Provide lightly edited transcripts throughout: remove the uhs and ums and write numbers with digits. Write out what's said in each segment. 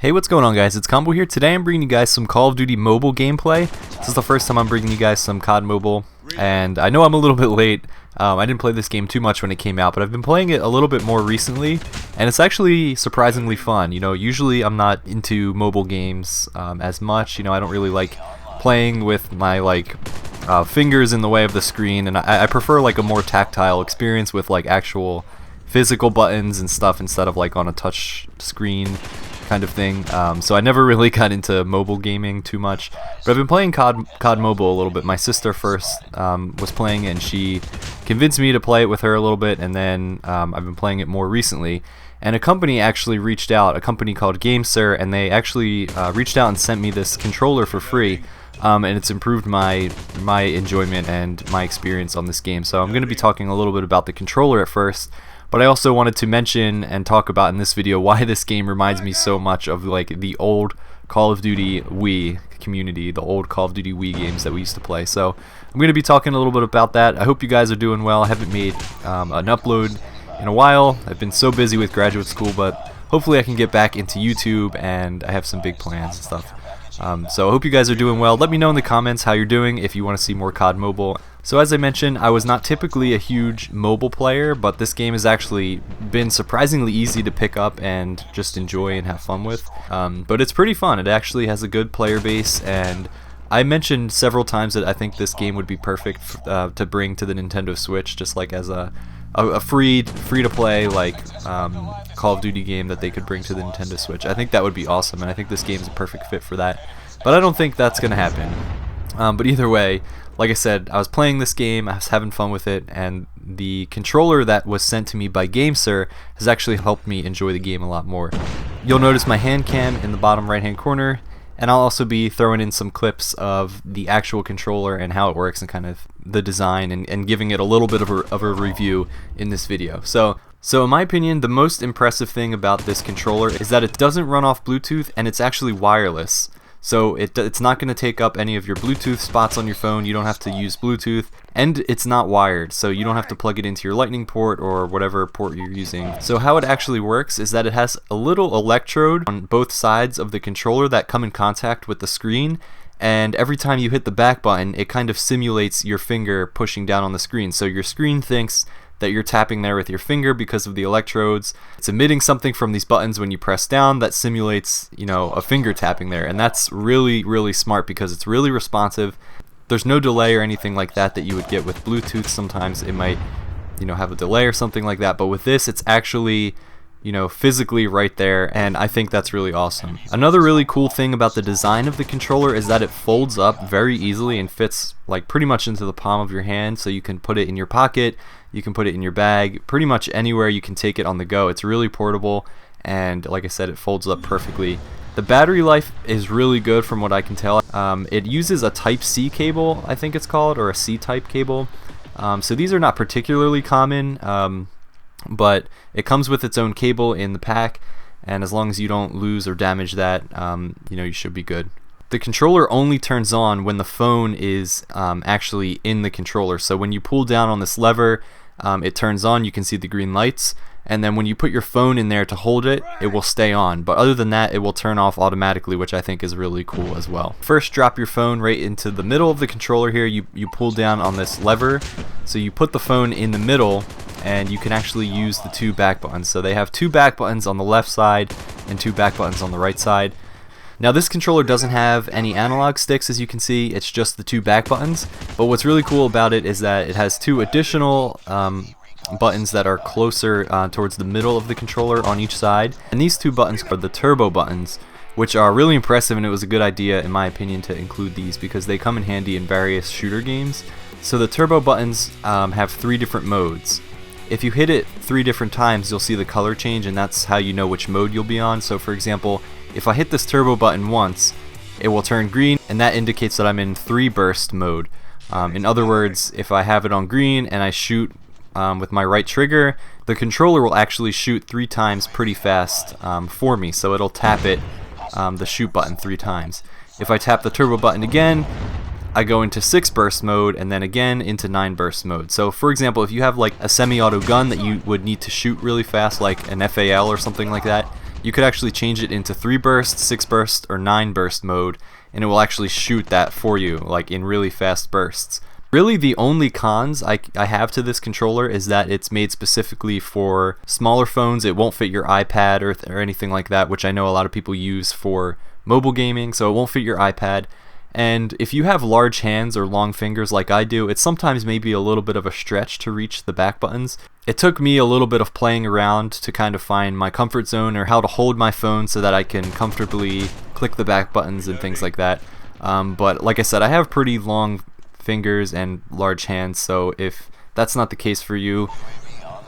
Hey, what's going on, guys? It's Combo here. Today I'm bringing you guys some Call of Duty Mobile gameplay. This is the first time I'm bringing you guys some CoD Mobile, and I know I'm a little bit late. I didn't play this game too much when it came out, but I've been playing it a little bit more recently, and it's actually surprisingly fun. You know, usually I'm not into mobile games as much. You know, I don't really like playing with my fingers in the way of the screen, and I prefer like a more tactile experience with like actual physical buttons and stuff instead of like on a touch screen kind of thing. So I never really got into mobile gaming too much, but I've been playing CoD Mobile a little bit. My sister first was playing it, and she convinced me to play it with her a little bit, and then I've been playing it more recently. And a company actually reached out, a company called GameSir, and they actually reached out and sent me this controller for free. And it's improved my enjoyment and my experience on this game. So I'm going to be talking a little bit about the controller at first, but I also wanted to mention and talk about in this video why this game reminds me so much of like the old Call of Duty Wii community, the old Call of Duty Wii games that we used to play. So I'm going to be talking a little bit about that. I hope you guys are doing well. I haven't made an upload in a while. I've been so busy with graduate school, but hopefully I can get back into YouTube, and I have some big plans and stuff. So I hope you guys are doing well. Let me know in the comments how you're doing if you want to see more CoD Mobile. So as I mentioned, I was not typically a huge mobile player, but this game has actually been surprisingly easy to pick up and just enjoy and have fun with. But it's pretty fun. It actually has a good player base, and I mentioned several times that I think this game would be perfect to bring to the Nintendo Switch, just like as a free to play like Call of Duty game that they could bring to the Nintendo Switch. I think that would be awesome, and I think this game is a perfect fit for that. But I don't think that's gonna happen. But either way, like I said, I was playing this game, I was having fun with it, and the controller that was sent to me by GameSir has actually helped me enjoy the game a lot more. You'll notice my hand cam in the bottom right hand corner, and I'll also be throwing in some clips of the actual controller and how it works and kind of the design, and giving it a little bit of a review in this video. So in my opinion, the most impressive thing about this controller is that it doesn't run off Bluetooth, and it's actually wireless. So it's not going to take up any of your Bluetooth spots on your phone. You don't have to use Bluetooth, and it's not wired, so you don't have to plug it into your lightning port or whatever port you're using. So how it actually works is that it has a little electrode on both sides of the controller that come in contact with the screen, and every time you hit the back button, it kind of simulates your finger pushing down on the screen. So your screen thinks that you're tapping there with your finger because of the electrodes. It's emitting something from these buttons when you press down that simulates, you know, a finger tapping there, and that's really, really smart because it's really responsive. There's no delay or anything like that you would get with Bluetooth. Sometimes it might, you know, have a delay or something like that, but with this, it's actually, you know, physically right there, and I think that's really awesome. Another really cool thing about the design of the controller is that it folds up very easily and fits like pretty much into the palm of your hand, so you can put it in your pocket, you can put it in your bag, pretty much anywhere you can take it on the go. It's really portable, and like I said, it folds up perfectly. The battery life is really good from what I can tell. It uses a Type-C cable, I think it's called, or a C-type cable. So these are not particularly common, but it comes with its own cable in the pack, and as long as you don't lose or damage that, you know, you should be good. The controller only turns on when the phone is actually in the controller. So when you pull down on this lever, it turns on, you can see the green lights, and then when you put your phone in there to hold it, it will stay on. But other than that, it will turn off automatically, which I think is really cool as well. First, drop your phone right into the middle of the controller here. You pull down on this lever, so you put the phone in the middle, and you can actually use the two back buttons. So they have two back buttons on the left side and two back buttons on the right side. Now this controller doesn't have any analog sticks, as you can see, it's just the two back buttons, but what's really cool about it is that it has two additional buttons that are closer towards the middle of the controller on each side, and these two buttons are the turbo buttons, which are really impressive, and it was a good idea in my opinion to include these because they come in handy in various shooter games. So the turbo buttons have three different modes. If you hit it 3 different times, you'll see the color change, and that's how you know which mode you'll be on. So for example, if I hit this turbo button once, it will turn green, and that indicates that I'm in 3 burst mode. In other words, if I have it on green and I shoot with my right trigger, the controller will actually shoot 3 times pretty fast for me, so it'll tap it, the shoot button 3 times. If I tap the turbo button again, I go into 6 burst mode, and then again into 9 burst mode. So for example, if you have like a semi-auto gun that you would need to shoot really fast, like an FAL or something like that, you could actually change it into 3 burst, 6 burst, or 9 burst mode, and it will actually shoot that for you, like in really fast bursts. Really, the only cons I have to this controller is that it's made specifically for smaller phones. It won't fit your iPad or anything like that, which I know a lot of people use for mobile gaming, so it won't fit your iPad. And if you have large hands or long fingers like I do, it's sometimes maybe a little bit of a stretch to reach the back buttons. It took me a little bit of playing around to kind of find my comfort zone, or how to hold my phone so that I can comfortably click the back buttons and things like that. But like I said, I have pretty long fingers and large hands, so if that's not the case for you,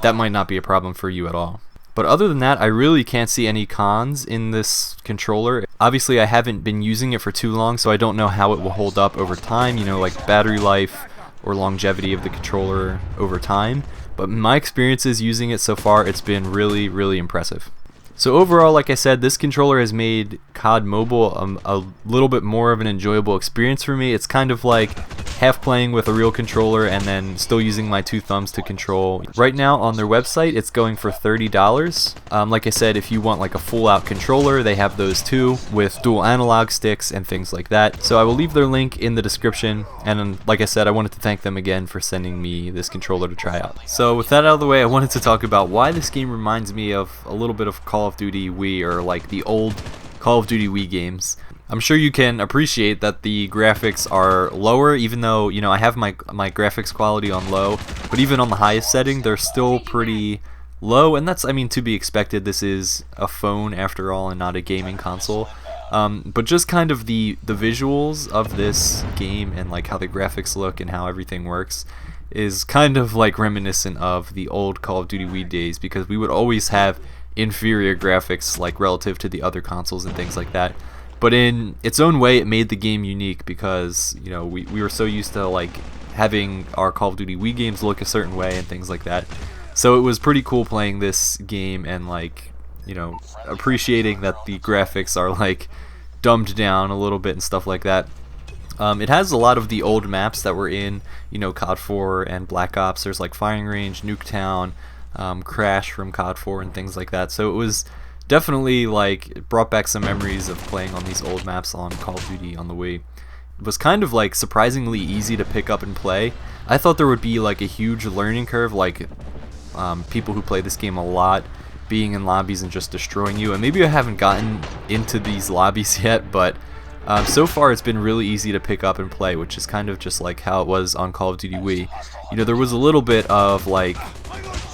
that might not be a problem for you at all. But other than that, I really can't see any cons in this controller. Obviously, I haven't been using it for too long, so I don't know how it will hold up over time, you know, like battery life or longevity of the controller over time. But in my experiences using it so far, it's been really, really impressive. So overall, like I said, this controller has made CoD Mobile a little bit more of an enjoyable experience for me. It's kind of like half playing with a real controller and then still using my 2 thumbs to control. Right now on their website, it's going for $30. Like I said, if you want like a full-out controller, they have those too, with dual analog sticks and things like that. So I will leave their link in the description, and like I said, I wanted to thank them again for sending me this controller to try out. So with that out of the way, I wanted to talk about why this game reminds me of a little bit of Call of Duty Wii, or like the old Call of Duty Wii games. I'm sure you can appreciate that the graphics are lower, even though, you know, I have my graphics quality on low, but even on the highest setting, they're still pretty low, and that's, I mean, to be expected. This is a phone after all and not a gaming console. But just kind of the visuals of this game and like how the graphics look and how everything works is kind of like reminiscent of the old Call of Duty Wii days, because we would always have inferior graphics like relative to the other consoles and things like that. But in its own way, it made the game unique, because, you know, we were so used to like having our Call of Duty Wii games look a certain way and things like that. So it was pretty cool playing this game and, like, you know, appreciating that the graphics are like dumbed down a little bit and stuff like that. It has a lot of the old maps that were in, you know, COD 4 and Black Ops. There's like Firing Range, Nuketown, Crash from COD 4 and things like that. So it was definitely like, it brought back some memories of playing on these old maps on Call of Duty on the Wii. It was kind of like surprisingly easy to pick up and play. I thought there would be like a huge learning curve, like people who play this game a lot being in lobbies and just destroying you, and maybe I haven't gotten into these lobbies yet, but so far it's been really easy to pick up and play, which is kind of just like how it was on Call of Duty Wii. You know, there was a little bit of like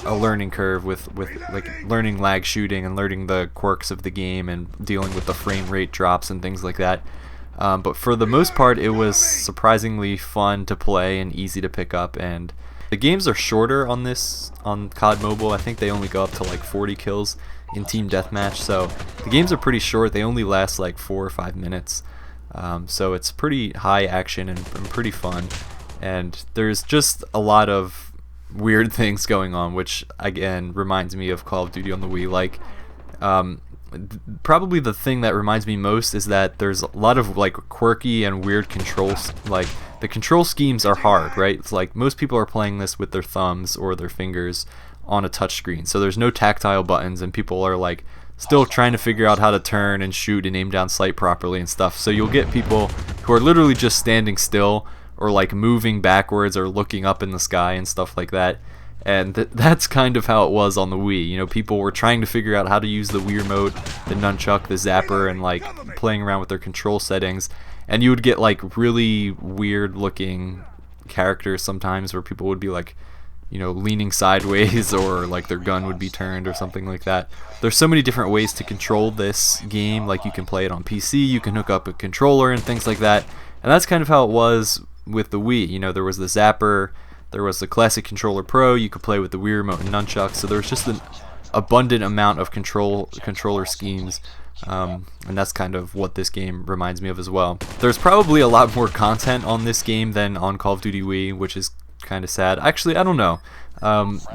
a learning curve with like learning lag shooting and learning the quirks of the game and dealing with the frame rate drops and things like that. But for the most part, it was surprisingly fun to play and easy to pick up. And the games are shorter on COD Mobile. I think they only go up to like 40 kills in Team Deathmatch, so the games are pretty short. They only last like 4 or 5 minutes. So it's pretty high action and pretty fun. And there's just a lot of weird things going on, which again reminds me of Call of Duty on the Wii. Like, probably the thing that reminds me most is that there's a lot of like quirky and weird controls. Like, the control schemes are hard, right? It's like most people are playing this with their thumbs or their fingers on a touchscreen, so there's no tactile buttons, and people are like still trying to figure out how to turn and shoot and aim down sight properly and stuff. So you'll get people who are literally just standing still or like moving backwards or looking up in the sky and stuff like that. And that's kind of how it was on the Wii. You know, people were trying to figure out how to use the Wii remote, the nunchuck, the zapper, and like playing around with their control settings. And you would get like really weird looking characters sometimes, where people would be like, you know, leaning sideways, or like their gun would be turned or something like that. There's so many different ways to control this game. Like, you can play it on PC, you can hook up a controller and things like that. And that's kind of how it was with the Wii. You know, there was the zapper, there was the Classic Controller Pro, you could play with the Wii remote and nunchuck. So there was just an abundant amount of controller schemes. And that's kind of what this game reminds me of as well. There's probably a lot more content on this game than on Call of Duty Wii, which is kind of sad. Actually, I don't know.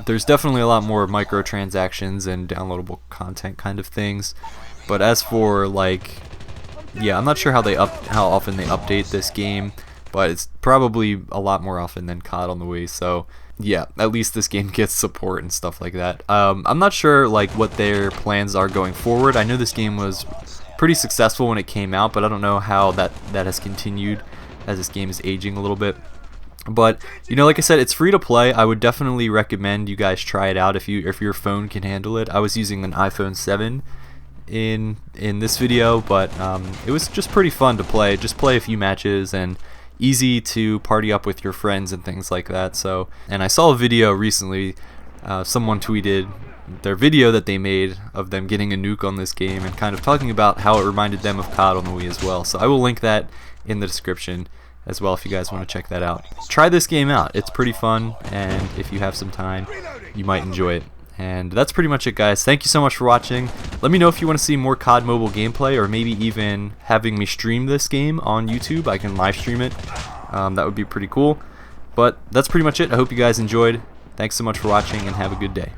There's definitely a lot more microtransactions and downloadable content kind of things. But as for like, yeah, I'm not sure how often they update this game, but it's probably a lot more often than COD on the Wii. So yeah, at least this game gets support and stuff like that. I'm not sure like what their plans are going forward. I know this game was pretty successful when it came out, but I don't know how that has continued as this game is aging a little bit. But you know, like I said, it's free to play. I would definitely recommend you guys try it out if your phone can handle it. I was using an iPhone 7 in this video, but it was just pretty fun to play. Just play a few matches and easy to party up with your friends and things like that. So, and I saw a video recently, someone tweeted their video that they made of them getting a nuke on this game and kind of talking about how it reminded them of COD on the Wii as well. So I will link that in the description as well if you guys want to check that out. Try this game out. It's pretty fun, and if you have some time, you might enjoy it. And that's pretty much it, guys. Thank you so much for watching. Let me know if you want to see more COD Mobile gameplay, or maybe even having me stream this game on YouTube. I can live stream it. That would be pretty cool. But that's pretty much it. I hope you guys enjoyed. Thanks so much for watching, and have a good day.